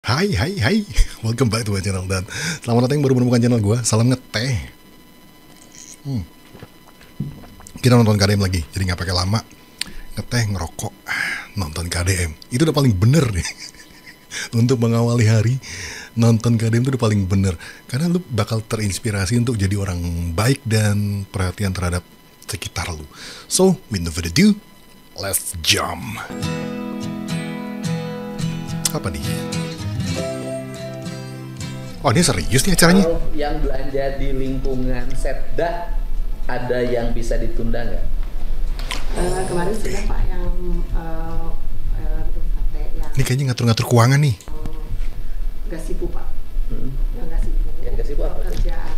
Hai, welcome back to my channel dan selamat datang yang baru menemukan channel gue. Salam ngeteh. Kita nonton KDM lagi, jadi nggak pakai lama. Ngeteh, ngerokok, nonton KDM. Itu udah paling bener nih. Untuk mengawali hari, nonton KDM itu udah paling bener. Karena lu bakal terinspirasi untuk jadi orang baik dan perhatian terhadap sekitar lu. So, with no further ado, let's jump. Apa nih? Oh, ini serius nih acaranya? Kalau yang belanja di lingkungan Setda, ada yang bisa ditunda nggak? Kemarin sudah Pak yang sate yang Ini kayaknya ngatur-ngatur keuangan nih. nggak sibuk Pak, yang nggak sibuk. Yang nggak sibuk apa? Kerjaan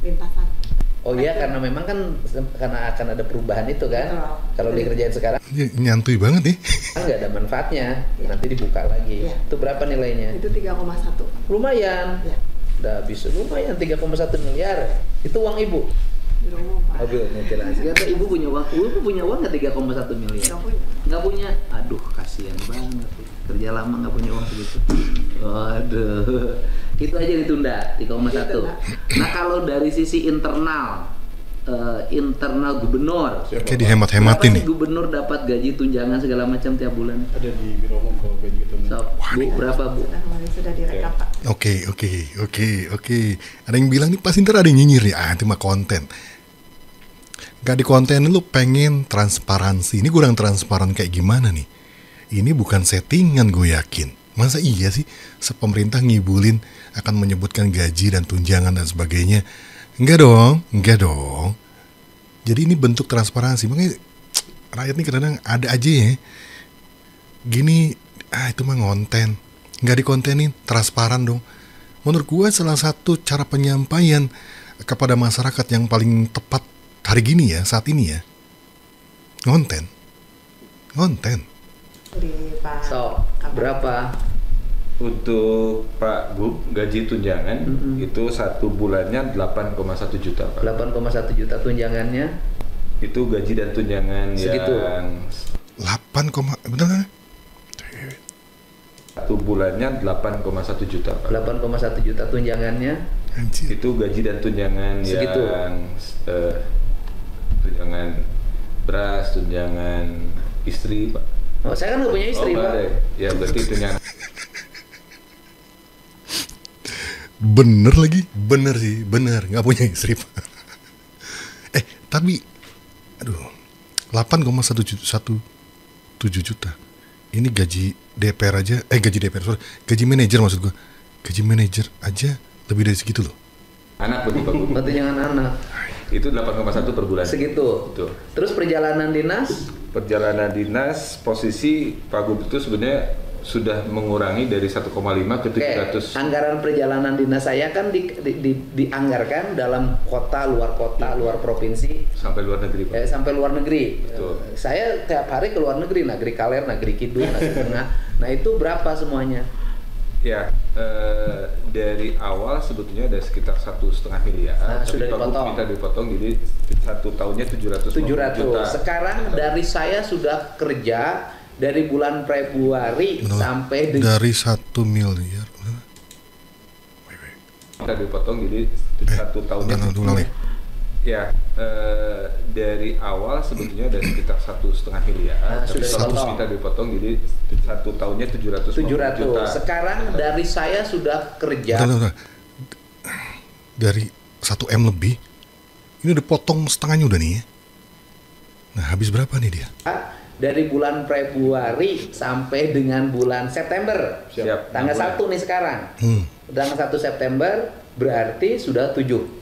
lintasan. Oh iya, karena memang kan karena akan ada perubahan itu kan. Betul. Kalau dikerjain sekarang Ini nyantuy banget nih. kan nggak ada manfaatnya. Nanti dibuka lagi. Iya. Itu berapa nilainya? Itu 3,1. Lumayan. Ya, Udah bisa lumayan 3,1 miliar. Itu uang ibu. di rumah Pak. Mobil mutilasi. Kata ibu punya uang. Ibu punya uang nggak 3,1 miliar? Nggak punya. Nggak punya. Aduh, kasihan banget. Kerja lama nggak punya uang segitu. Waduh. Itu aja ditunda 3,1. Ditunda. Nah, kalau dari sisi internal gubernur. Kayak dihemat-hematin Berapa nih. sih gubernur dapat gaji tunjangan segala macam tiap bulan? Ada di Biro kalau gaji itu. So, Bu, berapa Bu? Sudah direkap Pak. Oke. Ada yang bilang nih pasti ntar ada yang nyinyir ya. Itu mah konten. Gak di konten lu pengen transparansi. Ini kurang transparan kayak gimana nih? Ini bukan settingan gue yakin. Masa iya sih pemerintah ngibulin akan menyebutkan gaji dan tunjangan dan sebagainya? Enggak dong. Jadi ini bentuk transparansi. Makanya rakyat nih kadang ada aja ya. Gini, itu mah ngonten. Nggak dikontenin, transparan dong. Menurut gue salah satu cara penyampaian kepada masyarakat yang paling tepat hari gini ya, saat ini ya. Ngonten. Di Pak. So, berapa? Untuk Pak Gub, gaji tunjangan itu satu bulannya 8,1 juta Pak. 8,1 juta tunjangannya. Itu gaji dan tunjangan Segitu. yang bener? satu bulannya 8,1 juta Pak. 8,1 juta tunjangannya. Anjir. Itu gaji dan tunjangan Segitu. yang tunjangan beras, tunjangan istri Pak. Oh, saya kan nggak punya istri, nggak Pak. ada. Ya berarti tunjangan. Bener lagi, bener nggak punya istri Pak. Tapi aduh, 8,117 juta. Ini gaji DPR aja, gaji manajer maksud gua. Gaji manajer aja lebih dari segitu loh. Anak berarti Pak Gub. Oh, tunjangan anak. Itu 8,1 per bulan. Segitu. Betul. Terus perjalanan dinas Perjalanan dinas posisi Pak Gub itu sebenarnya sudah mengurangi dari 1,5 ke 700. anggaran perjalanan dinas saya kan dianggarkan dalam kota, luar provinsi, Sampai luar negeri Pak. sampai luar negeri. Betul. Saya tiap hari ke luar negeri, Negeri Kaler, Negeri Kidul, Negeri Tengah. Nah, itu berapa semuanya? Ya, dari awal sebetulnya ada sekitar 1,5 miliar. Nah, tapi sudah Pak Gub dipotong. minta dipotong jadi satu tahunnya 700 juta. Sekarang dari saya sudah kerja dari bulan Februari Bener. sampai Dari 1 miliar. Minta dipotong jadi satu tahunnya. Ulang nih. Ya, dari awal sebetulnya ada sekitar 1,5 miliar. Nah, tapi sudah Pak Gub dipotong. minta dipotong jadi satu tahunnya 700 juta. Sekarang dari saya sudah kerja Bentar. Dari 1 M lebih. Ini udah potong setengahnya udah nih ya. Nah, habis berapa nih dia? dari bulan Februari sampai dengan bulan September. Siap. Tanggal 1 nih sekarang. Tanggal 1 September berarti sudah 7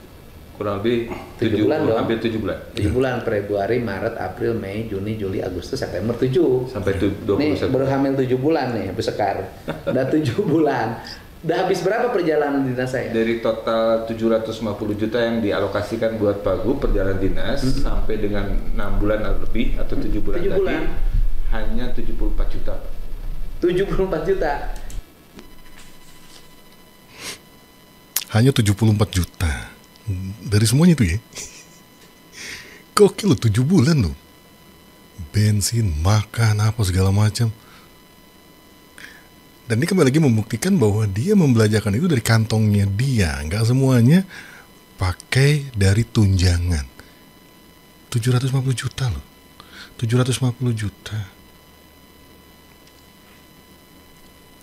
Kurang lebih 7 bulan dong. hampir 7 bulan. 7 bulan, Februari, Maret, April, Mei, Juni, Juli, Agustus, September, 7. Sampai Nih 21. baru hamil 7 bulan nih, habis sekar. Udah 7 bulan. Udah habis berapa perjalanan dinas saya? Dari total 750 juta yang dialokasikan buat Pak Gub perjalanan dinas sampai dengan 6 bulan lebih atau 7 bulan 7 tadi bulan. hanya 74 juta. 74 juta. Hanya 74 juta. Dari semuanya itu ya. Gokil loh, 7 bulan loh. Bensin, makan, apa segala macam. Dan dia kembali lagi membuktikan bahwa dia membelanjakan itu dari kantongnya dia, nggak semuanya pakai dari tunjangan. 750 juta loh. 750 juta.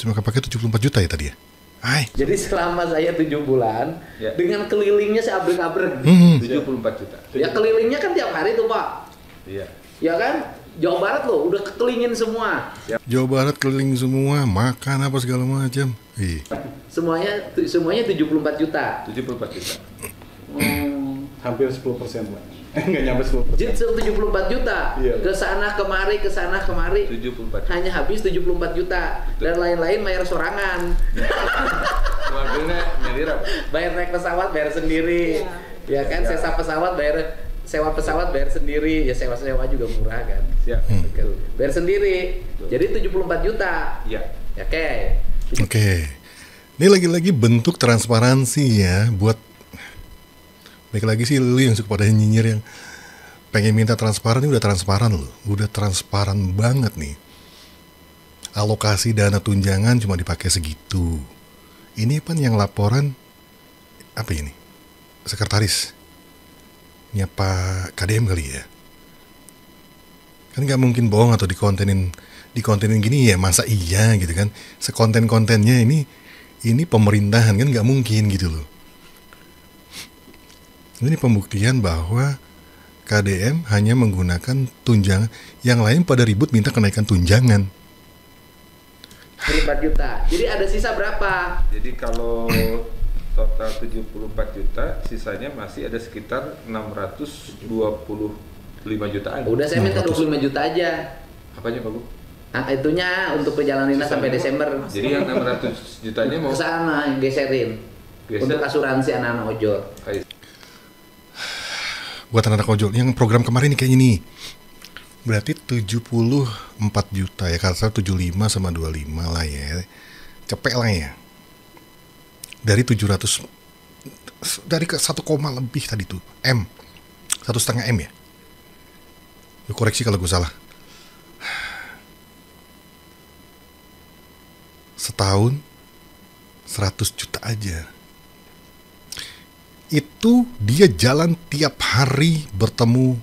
Cuma pakai 74 juta ya tadi ya? Hai. Jadi selama saya 7 bulan, dengan kelilingnya saya abrek-abrek. 74 juta. Ya kelilingnya kan tiap hari tuh Pak. Iya. Ya kan? Jawa Barat loh, udah kekelingin semua. Jawa Barat keliling semua, makan apa segala macam. Semuanya 74 juta. 74 juta. Hampir 10%, Pak. Nggak nyampe 10%. Jadi 74 juta. Iya. Ke sana kemari. 74. Hanya habis 74 juta. Dan lain-lain bayar sorangan. Wakilnya nyadira. Bayar naik pesawat bayar sendiri. Ya kan, sewa pesawat bayar sendiri. Ya sewa juga murah kan. Siap. Bayar sendiri. Jadi 74 juta. Iya. Oke. Ini lagi-lagi bentuk transparansi ya buat baik lagi sih lu yang suka pada nyinyir yang pengen minta transparan, ini udah transparan loh. Udah transparan banget nih. Alokasi dana tunjangan cuma dipakai segitu. Ini kan yang laporan apa ini? Sekretaris Pak KDM kali ya. Kan nggak mungkin bohong atau dikontenin gini ya, masa iya gitu kan. Sekonten-kontennya ini pemerintahan kan nggak mungkin gitu loh. Ini pembuktian bahwa KDM hanya menggunakan tunjangan, yang lain pada ribut minta kenaikan tunjangan. 74 juta. Jadi ada sisa berapa? Jadi kalau total 74 juta, sisanya masih ada sekitar 625 jutaan. Udah saya minta 25 juta aja. Apanya Pak Bu? Nah, itunya untuk perjalanan dinas sampai Desember. Jadi yang 600 jutanya mau ke sana geserin. Untuk asuransi anak-anak ojol. Buat anak ojol yang program kemarin nih kayaknya nih berarti 74 juta ya, kalau 75 sama 25 lah ya, cepet lah ya, dari 700 dari ke 1, lebih tadi tuh M, 1,5 M ya. Lu koreksi kalau gue salah. Setahun 100 juta aja. Itu dia jalan tiap hari bertemu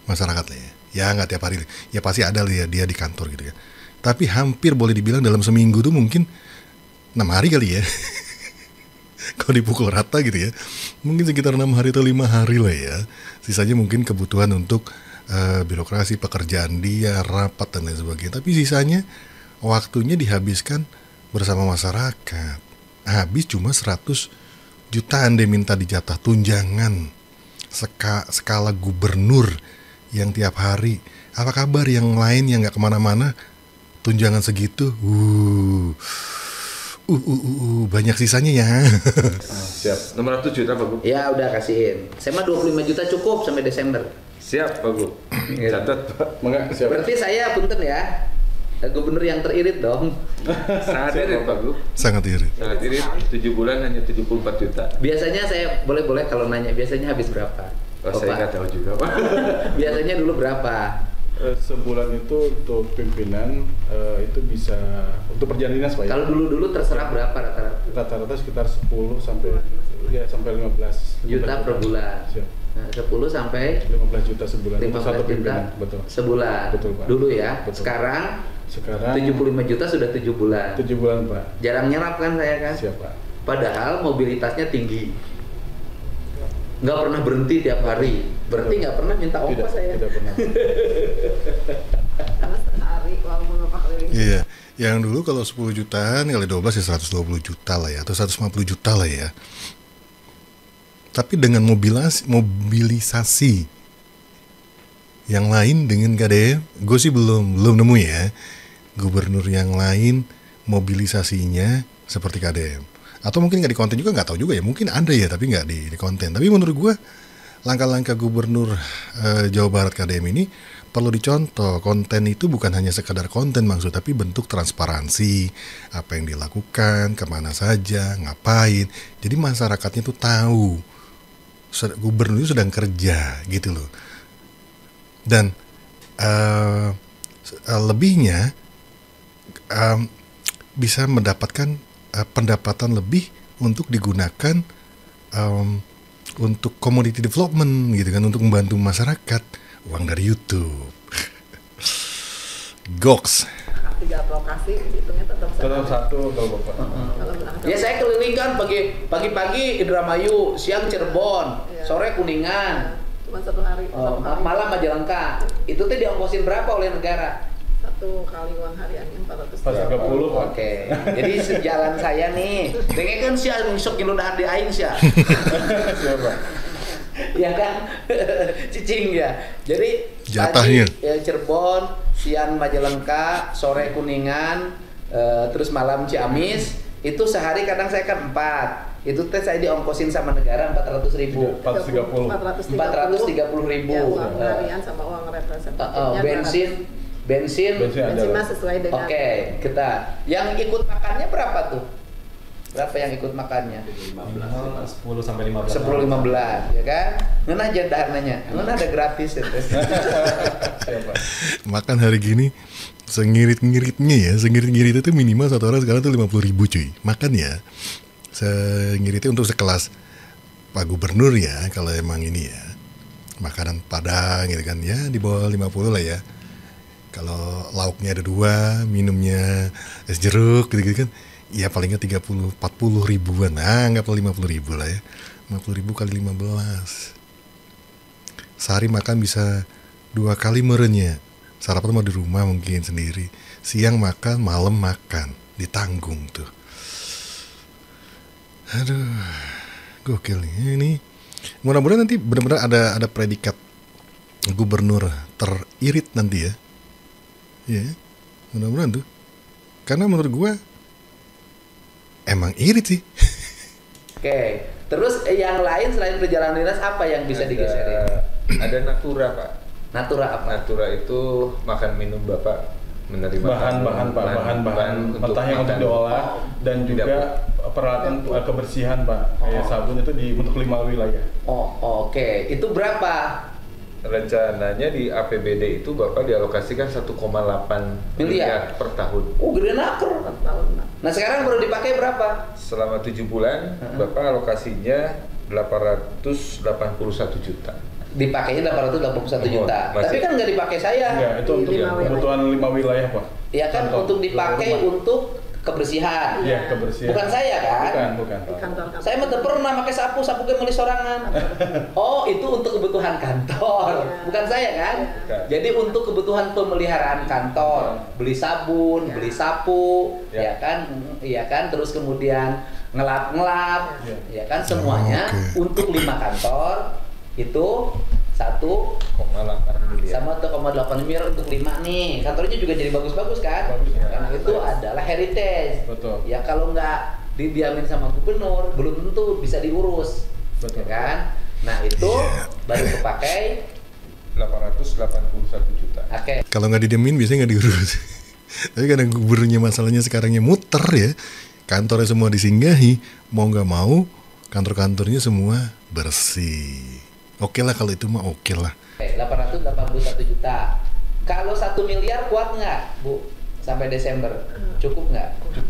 masyarakat lah ya. Ya nggak tiap hari, ya pasti ada lah ya dia di kantor gitu ya. Tapi hampir boleh dibilang dalam seminggu tuh mungkin 6 hari kali ya. Kalau dipukul rata gitu ya, mungkin sekitar 6 hari atau 5 hari lah ya. Sisanya mungkin kebutuhan untuk birokrasi, pekerjaan dia, rapat dan lain sebagainya. Tapi sisanya waktunya dihabiskan bersama masyarakat. Habis cuma 100 jutaan dia minta dijatah tunjangan skala gubernur yang tiap hari. Apa kabar yang lain yang nggak kemana-mana tunjangan segitu? Banyak sisanya ya. Siap. 600 juta Pak Bu? Ya udah kasihin. Saya mah 25 juta cukup sampai Desember. Siap Pak Bu. Catat Pak. Siap. Berarti saya punten ya, gubernur yang teririt dong. Sangat irit Pak Bu. Sangat irit. Sangat irit. 7 bulan hanya 74 juta. Biasanya saya boleh kalau nanya biasanya habis berapa? Saya nggak tahu juga Pak. Biasanya dulu berapa? Sebulan itu untuk pimpinan itu bisa untuk perjalanan dinas Pak ya. Kalau dulu terserah berapa rata-rata? Rata-rata sekitar 10 sampai 15 juta per bulan. Siap. Nah, 10 sampai 15 juta sebulan. 15 untuk satu juta pimpinan, betul. Sebulan. Betul, Pak. Dulu ya. Betul. Sekarang 75 juta sudah 7 bulan. 7 bulan Pak. Jarang nyerap kan saya kan? Siap Pak. Padahal mobilitasnya tinggi. Nggak pernah berhenti tiap hari. Berarti nggak pernah minta ongkos saya. Tidak pernah. Karena sehari walaupun bapak keliling. Iya, yang dulu kalau 10 jutaan kali 12 ya 120 juta lah ya, atau 150 juta lah ya. Tapi dengan mobilisasi yang lain dengan KDM, gue sih belum nemu ya gubernur yang lain mobilisasinya seperti KDM. Atau mungkin nggak di konten juga, nggak tahu juga ya, mungkin ada ya tapi nggak di konten. Tapi menurut gue langkah-langkah gubernur Jawa Barat KDM ini perlu dicontoh. Konten itu bukan hanya sekadar konten maksud, tapi bentuk transparansi apa yang dilakukan, kemana saja, ngapain. Jadi masyarakatnya tuh tahu gubernur itu sedang kerja gitu loh. Dan lebihnya bisa mendapatkan pendapatan lebih untuk digunakan untuk community development gitu kan, untuk membantu masyarakat, uang dari YouTube. Goks. 3 lokasi hitungnya tetap satu kalau Bapak. Kalau berangkat Ya saya keliling kan pagi-pagi Indramayu, siang Cirebon, Iya. sore Kuningan, cuma 1 hari. satu kali. malam Majalengka. Itu tuh diongkosin berapa oleh negara? 1 kali uang hariannya 400. Pas 30 Pak. Oke, jadi sejalan saya nih, dengekeun sia sok kilu dahar di aing sia. Siapa? Ya kan, cicing ya. Jadi Jatahnya. pagi Cirebon, siang Majalengka, sore Kuningan, terus malam Ciamis. Itu sehari kadang saya kan 4. Itu teh saya diongkosin sama negara 400.000. 430. 430.000. Ya, uang harian sama uang representatifnya. Bensin Bensin ada. Bensin mah sesuai dengan. Oke, kita yang ikut makannya berapa tuh? Berapa yang ikut makannya? 10 sampai 15. 10-15 ya kan? Ngeunah aja dahananya. Ngeunah ada gratis itu. Siapa? Makan hari gini sengirit-ngiritnya ya, sengirit-ngirit itu minimal satu orang sekarang tuh 50.000 cuy. Makan ya. Sengiritnya untuk sekelas Pak Gubernur ya, kalau emang ini ya. Makanan Padang gitu kan ya, di bawah 50 lah ya. Kalau lauknya ada 2, minumnya es jeruk gitu-gitu kan, ya palingnya 30-40 ribuan. Anggaplah 50 ribu lah ya. 50 ribu kali 15. Sehari makan bisa 2 kali merenya. Sarapan mau di rumah mungkin sendiri. Siang makan, malam makan. Ditanggung tuh. Aduh, gokil nih. Ini mudah-mudahan nanti benar-benar ada predikat gubernur teririt nanti ya. Ya, mudah-mudahan tuh. Karena menurut gua emang irit sih. Oke. Terus yang lain selain perjalanan dinas apa yang bisa digeserin? Ada Natura Pak. Natura apa? Natura itu makan minum Bapak menerima Bahan-bahan Pak, bahan-bahan mentah yang untuk diolah dan juga peralatan kebersihan Pak. Kayak sabun itu untuk 5 wilayah. Oh, oke. Itu berapa? Rencananya di APBD itu Bapak dialokasikan 1,8 miliar per tahun. Oh, gede naker. Tahun. Nah, sekarang baru dipakai berapa? Selama 7 bulan, Bapak alokasinya 881 juta. Dipakainya 881 juta. masih. Tapi kan nggak dipakai saya. Enggak, itu untuk Lima wilayah. kebutuhan 5 wilayah Pak. Ya kan Untuk untuk dipakai rumah. untuk kebersihan. Iya, kebersihan. Bukan saya kan? Bukan Di Pak. kantor-kantor. Saya mah teu pernah pakai sapu ke meuli sorangan. Oh, itu untuk kebutuhan kantor. Iya. Bukan saya kan? Bukan. Jadi untuk kebutuhan pemeliharaan kantor, beli sabun, Iya. beli sapu, Iya. ya kan? Iya kan? Terus kemudian ngelap-ngelap, Iya. ya kan semuanya Oke. untuk 5 kantor itu 1,8 miliar. sama 1,8 miliar untuk 5 nih. Kantornya juga jadi bagus-bagus kan? Bagus, ya. Karena itu adalah heritage. Betul. Ya kalau nggak didiamin sama gubernur, belum tentu bisa diurus. Betul. Ya kan? Nah, itu Iya. baru kepakai. 881 juta. Oke. Kalau nggak didemin biasanya nggak diurus. Tapi karena gubernurnya masalahnya sekarangnya muter ya, kantornya semua disinggahi, mau nggak mau kantor-kantornya semua bersih. Oke lah kalau itu mah oke lah. 881 juta. Kalau 1 miliar kuat nggak, Bu? Sampai Desember cukup nggak? Kurang.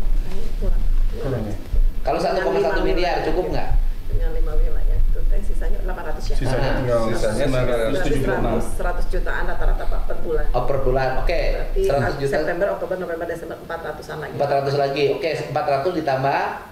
Kurang ya? Kalau 1,1 miliar cukup nggak? Dengan 5 wilayah itu teh sisanya 800 ya. Sisanya Nah, tinggal sisanya 976. 100 jutaan rata-rata Pak per bulan. Oh, per bulan. Oke. Berarti 100 juta. September, Oktober, November, Desember 400-an lagi. 400 lagi. Oke, 400 ditambah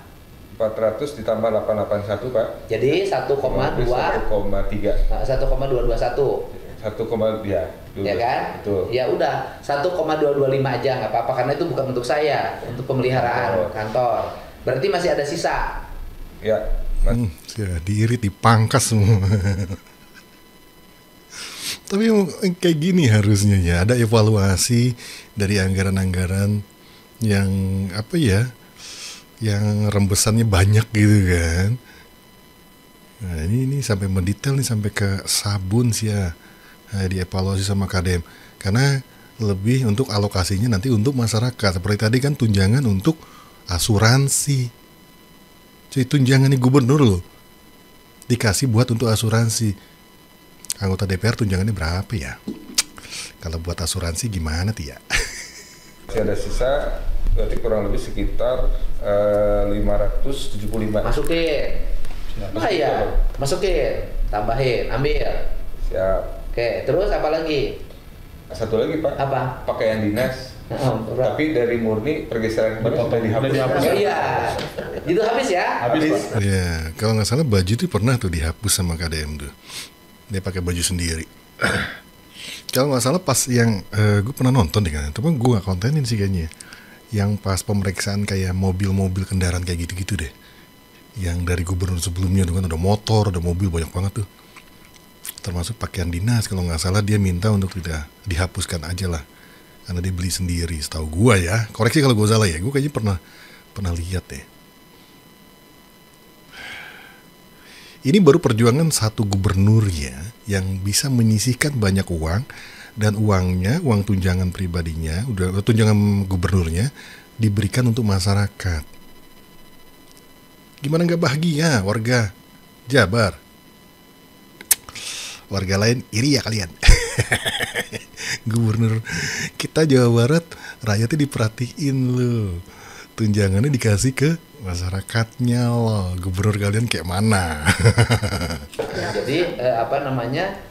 400 ditambah 881 Pak. jadi 1,2 1,3. 1,221. 1, ya. Ya kan? Betul. Ya udah 1,225 aja nggak apa-apa karena itu bukan untuk saya, untuk pemeliharaan kantor. Berarti masih ada sisa. Ya. Ya, diirit, dipangkas semua. Tapi emang kayak gini harusnya ya, ada evaluasi dari anggaran-anggaran yang apa ya, yang rembesannya banyak gitu kan. Nah ini sampai mendetail nih, sampai ke sabun sih ya. Nah, dievaluasi sama KDM karena lebih untuk alokasinya nanti untuk masyarakat. Seperti tadi kan tunjangan untuk asuransi. Cuy, tunjangan nih gubernur loh dikasih buat untuk asuransi. Anggota DPR tunjangannya berapa ya? Kalau buat asuransi gimana tuh ya? Masih ada sisa berarti kurang lebih sekitar 575. Masukin. Masukin, tambahin, ambil. Siap. Oke, terus apa lagi? Satu lagi Pak. Apa? Pakaian dinas. Berapa? Tapi dari murni pergeseran kemarin sudah dihapus. Oh iya, itu habis ya? Habis, Pak. Ya, kalau nggak salah baju itu pernah tuh dihapus sama KDM tuh. Dia pakai baju sendiri. Kalau nggak salah pas yang gue pernah nonton deh kan, tapi gue nggak kontenin sih kayaknya. Yang pas pemeriksaan kayak mobil-mobil kendaraan kayak gitu-gitu deh. Yang dari gubernur sebelumnya tuh kan ada motor, ada mobil banyak banget tuh. Termasuk pakaian dinas kalau nggak salah dia minta untuk tidak dihapuskan aja lah. Karena dia beli sendiri, setahu gue ya. Koreksi kalau gue salah ya, gue kayaknya pernah lihat deh. Ini baru perjuangan satu gubernur ya yang bisa menyisihkan banyak uang dan uangnya, uang tunjangan pribadinya, udah tunjangan gubernurnya diberikan untuk masyarakat. Gimana nggak bahagia warga Jabar? Warga lain iri ya kalian. Gubernur kita Jawa Barat rakyatnya diperhatiin loh. Tunjangannya dikasih ke masyarakatnya loh. Gubernur kalian kayak mana? Jadi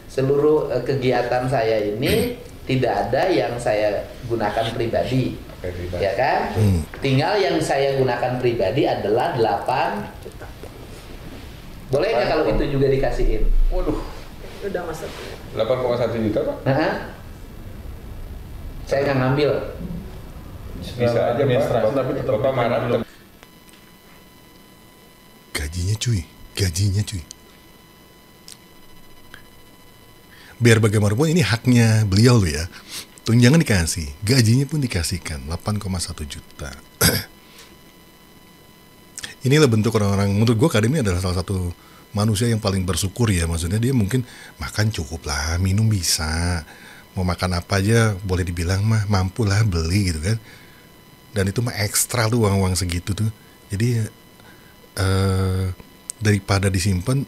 seluruh kegiatan saya ini tidak ada yang saya gunakan pribadi, ya kan? Tinggal yang saya gunakan pribadi adalah 8. Boleh nggak kalau itu juga dikasihin? Waduh, Udah masuk. 8,1 juta Pak. Saya nggak ngambil. Bisa aja Pak. Tapi tetap Bapak marah. Gajinya cuy. Biar bagaimanapun ini haknya beliau loh ya. Tunjangan dikasih, gajinya pun dikasihkan 8,1 juta. Inilah bentuk orang-orang, menurut gue KDM ini adalah salah satu manusia yang paling bersyukur ya. Maksudnya dia mungkin makan cukup lah, minum bisa, mau makan apa aja boleh dibilang mah mampu lah beli gitu kan. Dan itu mah ekstra tuh uang-uang segitu tuh. Jadi daripada disimpan,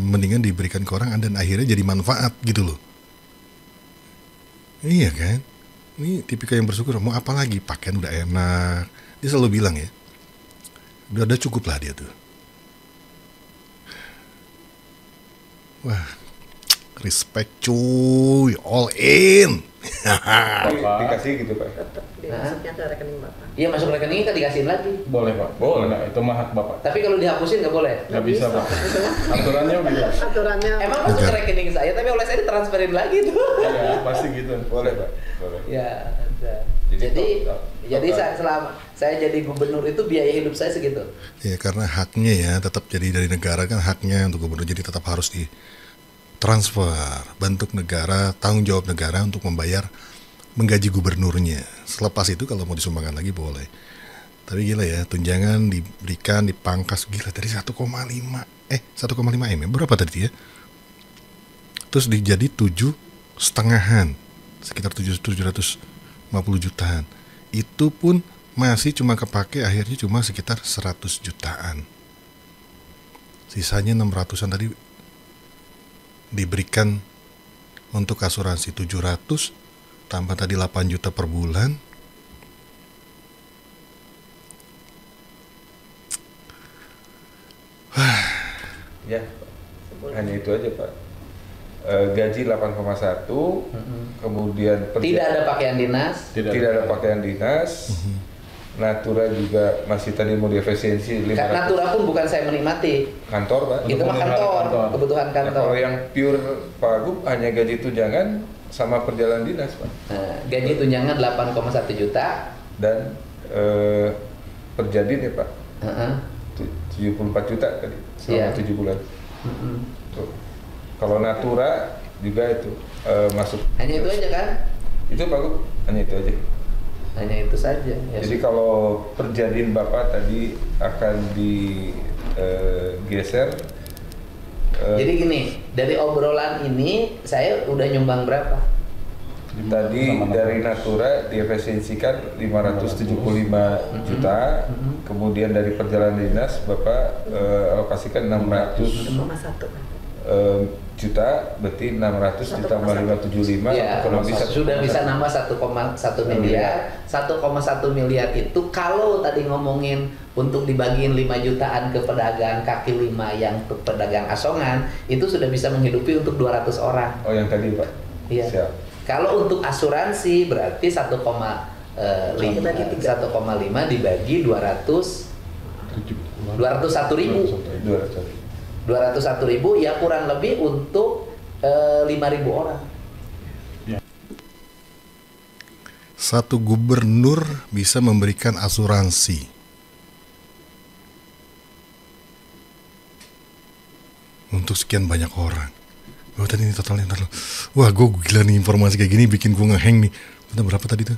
mendingan diberikan ke orang dan akhirnya jadi manfaat gitu loh. Iya kan? Ini tipikal yang bersyukur. Mau apa lagi? Pakaian udah enak. Dia selalu bilang ya, udah cukup lah dia tuh. Wah, respect cuy, all in. Dikasih gitu Pak. Tetap masuknya ke rekening Bapak. Iya, masuk rekeningnya kan dikasihin lagi. Boleh Pak. Boleh. Nah, itu mah hak Bapak. Tapi kalau dihapusin nggak boleh. Nggak bisa Pak. Aturannya begitu. Aturannya Emang masuk ke rekening saya, tapi oleh saya ditransferin lagi tuh. Iya, pasti gitu. Boleh Pak. Boleh. Ya, ada. Jadi Jadi selama saya jadi gubernur itu biaya hidup saya segitu. Ya karena haknya ya, tetap jadi dari negara kan haknya untuk gubernur, jadi tetap harus ditransfer bentuk negara, tanggung jawab negara untuk membayar, menggaji gubernurnya. Selepas itu kalau mau disumbangkan lagi boleh. Tapi gila ya, tunjangan diberikan, dipangkas gila dari 1,5 M ya, berapa tadi ya? Terus dijadi 7,5, sekitar 750 jutaan. Itu pun masih cuma kepake akhirnya cuma sekitar 100 jutaan. Sisanya 600-an tadi diberikan untuk asuransi 700, tambah tadi 8 juta per bulan. Ya, hanya itu aja Pak. Gaji 8,1, kemudian Tidak ada pakaian dinas. tidak ada pakaian dinas. Natura juga masih tadi mau diefisiensi 500. Natura pun bukan saya menikmati. Kantor Pak. Itu mah kantor, kebutuhan Nah, kantor. kalau yang pure Pak Gub hanya gaji tunjangan sama perjalanan dinas Pak. Nah, gaji tunjangan 8,1 juta. Dan perjadin ya Pak. Heeh. 74 juta tadi Iya. selama 7 bulan. Tuh. Kalau Natura juga itu masuk. Hanya itu aja kan? Itu Pak Gub, hanya itu aja. Hanya itu saja. Ya, Jadi kalau perjadin Bapak tadi akan digeser. Jadi gini, dari obrolan ini saya udah nyumbang berapa? Tadi dari Natura diefisiensikan 575 juta, kemudian dari perjalanan dinas Bapak alokasikan 600 6,1. juta, berarti 600 ditambah 575 Ya, kurang lebih sudah bisa nambah 1,1 miliar. 1,1 miliar itu kalau tadi ngomongin untuk dibagiin 5 jutaan ke pedagang kaki lima yang ke pedagang asongan, itu sudah bisa menghidupi untuk 200 orang. Oh, yang tadi Pak. Iya. Siap. Kalau untuk asuransi berarti 1,5 dibagi 201 ribu. 201 ribu ya kurang lebih untuk 5.000 orang. Satu gubernur bisa memberikan asuransi. Untuk sekian banyak orang. Oh, tadi ini totalnya. Wah, gue gila nih informasi kayak gini bikin gue ngeheng nih. Bentar, berapa tadi tuh?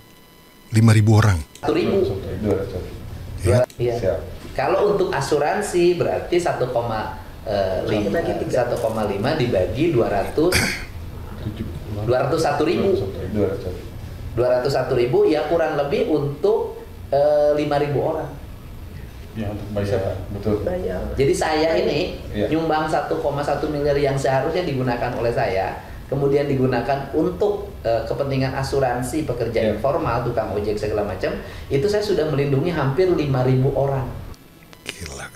5.000 orang. 1.000. Ya. Iya. Siap. Kalau untuk asuransi berarti 1,5 dibagi 201 ribu. 201 ribu ya kurang lebih untuk 5.000 orang. Ya, untuk Bisa, bayar. betul. Jadi saya ini Iya. nyumbang 1,1 miliar yang seharusnya digunakan oleh saya, kemudian digunakan untuk kepentingan asuransi pekerja Iya. informal, tukang ojek segala macam, itu saya sudah melindungi hampir 5.000 orang. Gila.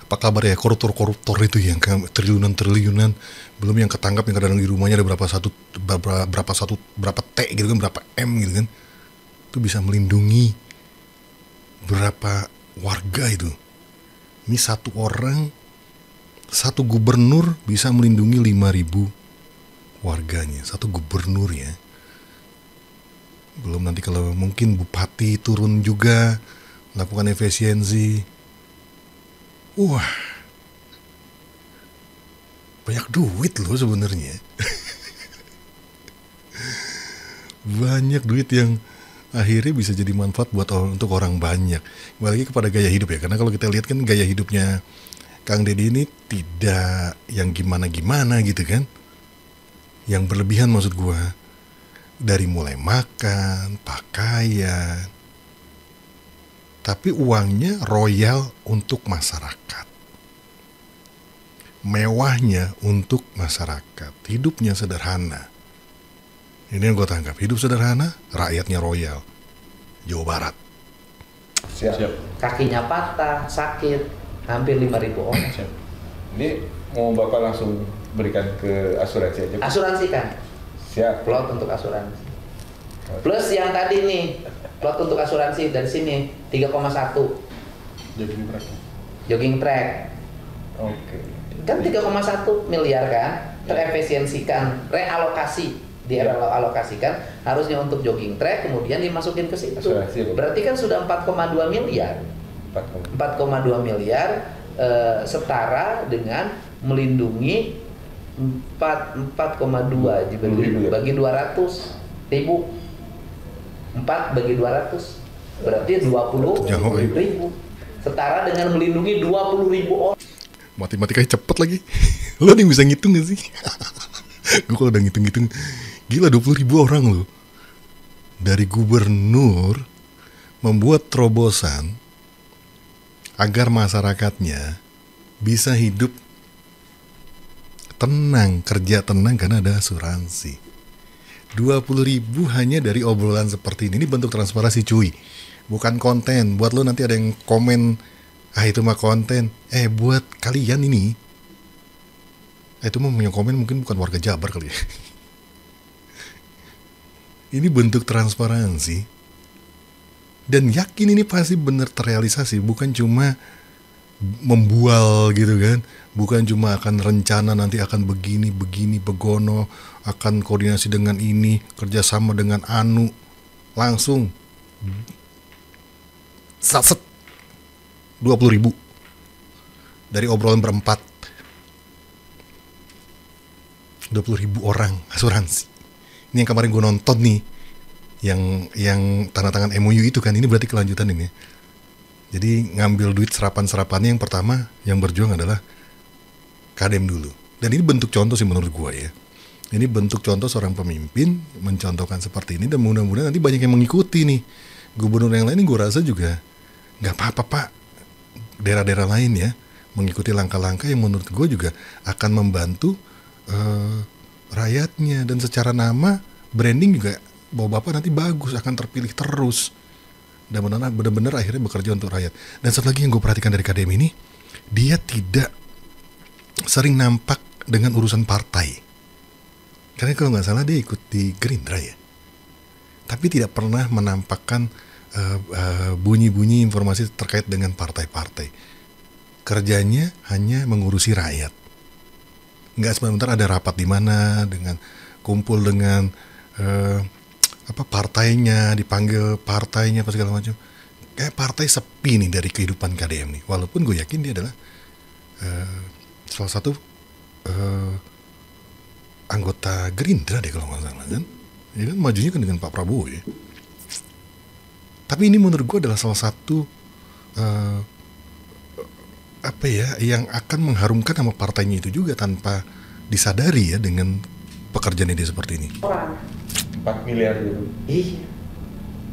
Apa kabar ya koruptor-koruptor itu yang triliunan-triliunan, belum yang ketangkap yang kadang di rumahnya ada berapa T gitu kan, berapa M gitu kan. Itu bisa melindungi berapa warga itu. Ini satu orang, satu gubernur bisa melindungi 5.000 warganya. Satu gubernur ya. Belum nanti kalau mungkin bupati turun juga lakukan efisiensi. Wah, banyak duit loh sebenarnya. Banyak duit yang akhirnya bisa jadi manfaat untuk orang banyak. Kembali lagi kepada gaya hidup ya, karena kalau kita lihat kan gaya hidupnya Kang Deddy ini tidak yang gimana-gimana gitu kan, yang berlebihan maksud gua, dari mulai makan, pakaian, tapi uangnya royal untuk masyarakat, mewahnya untuk masyarakat, hidupnya sederhana. Ini yang gue tangkap, hidup sederhana, rakyatnya royal. Jawa Barat. Siap. Kakinya patah, sakit, hampir 5.000 orang. Siap. Ini mau Bapak langsung berikan ke asuransi aja? Asuransi kan, Siap. plot untuk asuransi. Plus yang tadi nih, plot untuk asuransi dari sini 3,1 Jadi berapa? jogging track. Oke. Kan 3,1 miliar kan, terefisiensikan, dialokasikan harusnya untuk jogging track, kemudian dimasukin ke situ. Asuransi. Berarti kan sudah 4,2 miliar. 4,2 miliar setara dengan melindungi 4,2 bagi 200 ribu. 4 bagi 200 berarti 20 ribu. Setara dengan melindungi 20 ribu orang. Matematikanya cepet lagi. Lo ada yang bisa ngitung gak sih? Gue kalau udah ngitung-ngitung, gila 20.000 orang loh. Dari gubernur membuat terobosan agar masyarakatnya bisa hidup tenang, kerja tenang karena ada asuransi. 20.000 hanya dari obrolan seperti ini. Ini bentuk transparansi cuy, bukan konten. Buat lo nanti ada yang komen, ah itu mah konten. Buat kalian ini, itu mah yang komen mungkin bukan warga Jabar kali ya. Ini bentuk transparansi. Dan yakin ini pasti benar terrealisasi, bukan cuma membual gitu kan. Bukan cuma akan rencana nanti akan begini, begono, akan koordinasi dengan ini, kerjasama dengan anu, langsung saset 20.000 dari obrolan berempat. 20.000 orang asuransi. Ini yang kemarin gue nonton nih, yang tanda tangan MOU itu kan, ini berarti kelanjutan ini. Jadi ngambil duit serapan-serapannya, yang pertama yang berjuang adalah Kadem dulu. Dan ini bentuk contoh sih menurut gue ya. Ini bentuk contoh seorang pemimpin mencontohkan seperti ini, dan mudah-mudahan nanti banyak yang mengikuti nih. Gubernur yang lain gue rasa juga nggak apa-apa pak. Daerah-daerah lain ya, mengikuti langkah-langkah yang menurut gue juga akan membantu rakyatnya, dan secara nama branding juga bahwa Bapak nanti bagus, akan terpilih terus dan benar-benar akhirnya bekerja untuk rakyat. Dan satu lagi yang gue perhatikan dari KDM ini, dia tidak sering nampak dengan urusan partai. Karena kalau nggak salah dia ikut di Gerindra ya, tapi tidak pernah menampakkan bunyi-bunyi informasi terkait dengan partai-partai. Kerjanya hanya mengurusi rakyat. Nggak sebentar ada rapat di mana, dengan kumpul dengan partainya, dipanggil partainya apa segala macam. Kayak partai sepi nih dari kehidupan KDM nih. Walaupun gue yakin dia adalah salah satu anggota Gerindra deh kalau nggak salah kan. Ya kan majunya kan dengan Pak Prabowo ya. Tapi ini menurut gue adalah salah satu yang akan mengharumkan nama partainya itu juga tanpa disadari ya, dengan pekerjaan dia seperti ini. 4 miliar gitu. Iya.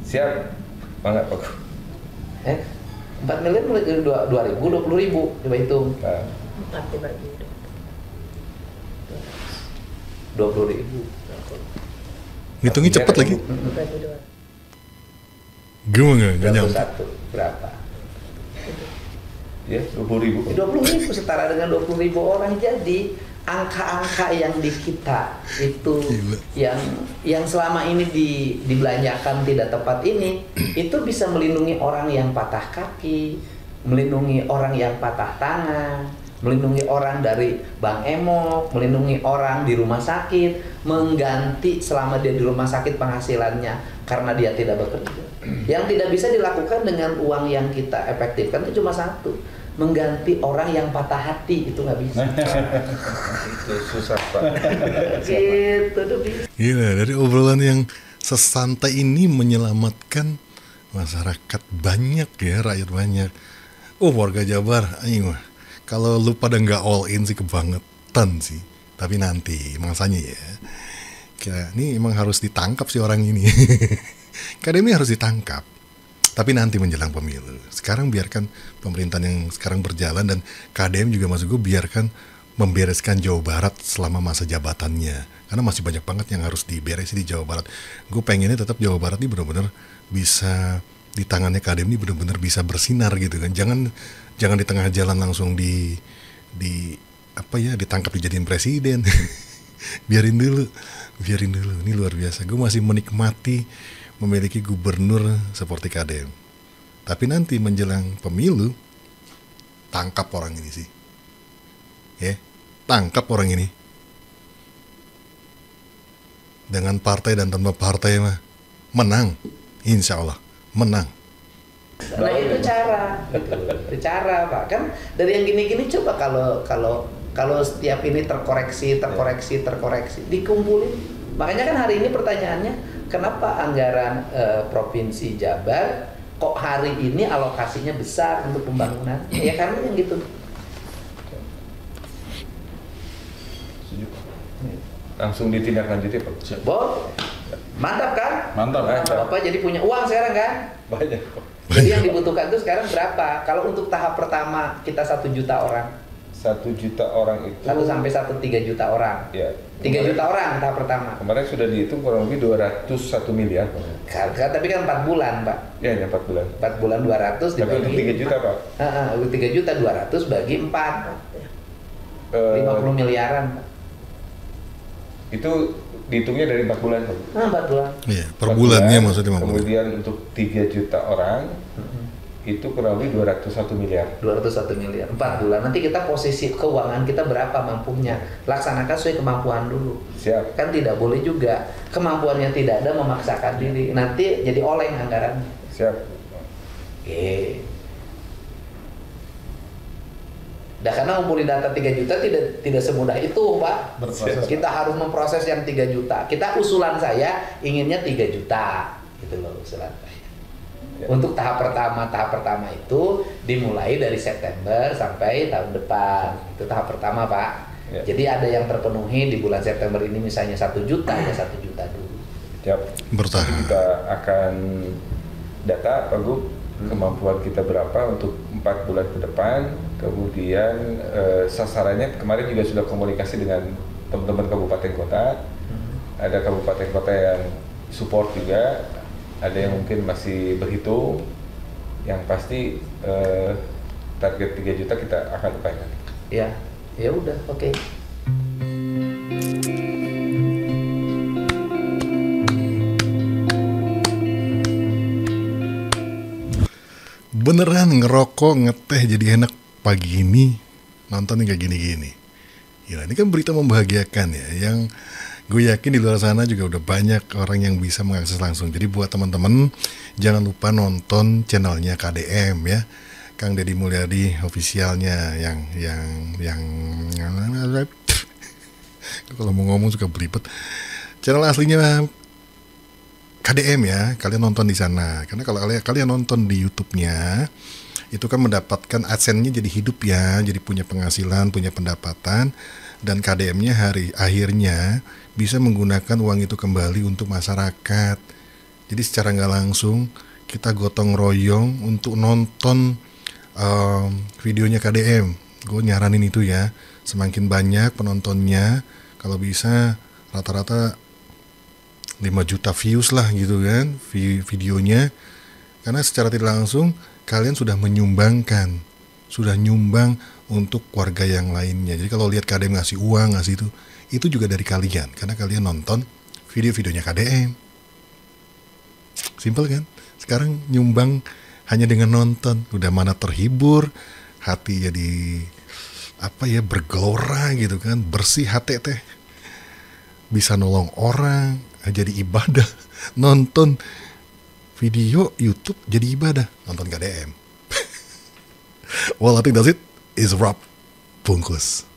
Siap banget Pak. 4 miliar mulai dari 20.000 coba hitung. Nah. 4 dibagi 20.000. Ngitungnya cepet lagi. dibagi 2. Gimana nggak nyampe? 21 berapa? Ya, 20.000. 20.000 setara dengan 20.000 orang. Jadi angka-angka yang di kita itu yang selama ini dibelanjakan tidak tepat ini, itu bisa melindungi orang yang patah kaki, melindungi orang yang patah tangan, melindungi orang dari bank emok, melindungi orang di rumah sakit, mengganti selama dia di rumah sakit penghasilannya karena dia tidak bekerja. Yang tidak bisa dilakukan dengan uang yang kita efektifkan itu cuma satu, mengganti orang yang patah hati, itu nggak bisa. Itu susah Pak. Gitu tuh bisa. Gila, dari obrolan yang sesantai ini menyelamatkan masyarakat banyak ya, rakyat banyak. Warga Jabar, ayo. Kalau lu pada nggak all in sih kebangetan sih. Tapi nanti masanya ya. Ini emang harus ditangkap sih orang ini. Karena ini harus ditangkap. Tapi nanti menjelang pemilu. Sekarang biarkan pemerintahan yang sekarang berjalan, dan KDM juga maksud gue biarkan membereskan Jawa Barat selama masa jabatannya. Karena masih banyak banget yang harus diberesin di Jawa Barat. Gue pengennya tetap Jawa Barat ini benar-benar bisa, di tangannya KDM ini benar-benar bisa bersinar gitu kan. Jangan di tengah jalan langsung ditangkap dijadiin presiden. biarin dulu. Ini luar biasa. Gue masih menikmati memiliki gubernur seperti KDM. Tapi nanti menjelang pemilu, tangkap orang ini sih. Tangkap orang ini. Dengan partai dan tanpa partai mah menang. Insya Allah menang. Nah itu cara, Pak. Kan dari yang gini-gini coba kalau setiap ini terkoreksi, dikumpulin. Makanya kan hari ini pertanyaannya, kenapa anggaran Provinsi Jabar kok hari ini alokasinya besar untuk pembangunan? Ya karena yang gitu. Langsung ditindaklanjuti Pak. Bo, mantap kan? Mantap. Bapak jadi punya uang sekarang kan? Banyak. Jadi yang dibutuhkan itu sekarang berapa? Kalau untuk tahap pertama kita 1 juta orang. 1 juta orang itu 1 sampai 3 juta orang. Ya. 3 juta orang tahap pertama. Kemarin sudah dihitung kurang lebih 201 miliar. Tapi kan 4 bulan, Pak. Ya, 4 bulan. 4 bulan 200 dibagi. Tapi untuk 3 juta, Pak. 3 juta 200 bagi 4. 50 miliaran, Pak. Itu dihitungnya dari 4 bulan, Pak. 4 bulan. Iya, per bulannya maksudnya 50. Kemudian untuk 3 juta orang itu kurang lebih 201 miliar. 201 miliar. 4 bulan. Nanti kita posisi keuangan kita berapa mampunya. Laksanakan sesuai kemampuan dulu. Siap. Kan tidak boleh juga kemampuannya tidak ada memaksakan diri. Nanti jadi oleng anggarannya. Siap. Oke. Nah, karena ngumpulin data 3 juta tidak semudah itu, Pak. Berproses, kita harus memproses yang 3 juta. Usulan saya inginnya 3 juta. Gitu loh usulan saya. Ya. Untuk tahap pertama itu dimulai dari September sampai tahun depan. Itu tahap pertama, Pak. Ya. Jadi ada yang terpenuhi di bulan September ini misalnya 1 juta, ya 1 juta dulu. Siap. Bertahan. Kita akan data, Pak Gub, kemampuan kita berapa untuk 4 bulan ke depan. Kemudian sasarannya kemarin juga sudah komunikasi dengan teman-teman kabupaten kota. Ada kabupaten kota yang support juga, ada yang mungkin masih berhitung. Yang pasti target 3 juta kita akan upayakan. Ya udah, oke. Beneran ngerokok, ngeteh jadi enak pagi ini nonton kayak gini-gini. Gila, ini kan berita membahagiakan ya, yang gue yakin di luar sana juga udah banyak orang yang bisa mengakses langsung. Jadi buat teman-teman jangan lupa nonton channelnya KDM ya, Kang Deddy Mulyadi officialnya yang kalau mau ngomong suka belibet. Channel aslinya KDM ya, kalian nonton di sana. Karena kalau kalian nonton di YouTube-nya, itu kan mendapatkan AdSense-nya jadi hidup ya, jadi punya penghasilan, punya pendapatan, dan KDM-nya akhirnya bisa menggunakan uang itu kembali untuk masyarakat. Jadi secara nggak langsung kita gotong royong untuk nonton videonya KDM. Gue nyaranin itu ya, semakin banyak penontonnya, kalau bisa rata-rata 5 juta views lah gitu kan videonya, karena secara tidak langsung kalian sudah nyumbang untuk warga yang lainnya. Jadi kalau lihat KDM ngasih uang, ngasih itu juga dari kalian, karena kalian nonton video-videonya KDM. Simpel kan? Sekarang nyumbang hanya dengan nonton, udah mana terhibur, hati jadi bergelora gitu kan, bersih hati teh, bisa nolong orang, jadi ibadah. Nonton video YouTube jadi ibadah, nonton KDM. Well, I think that's it. Is wrap. Bungkus.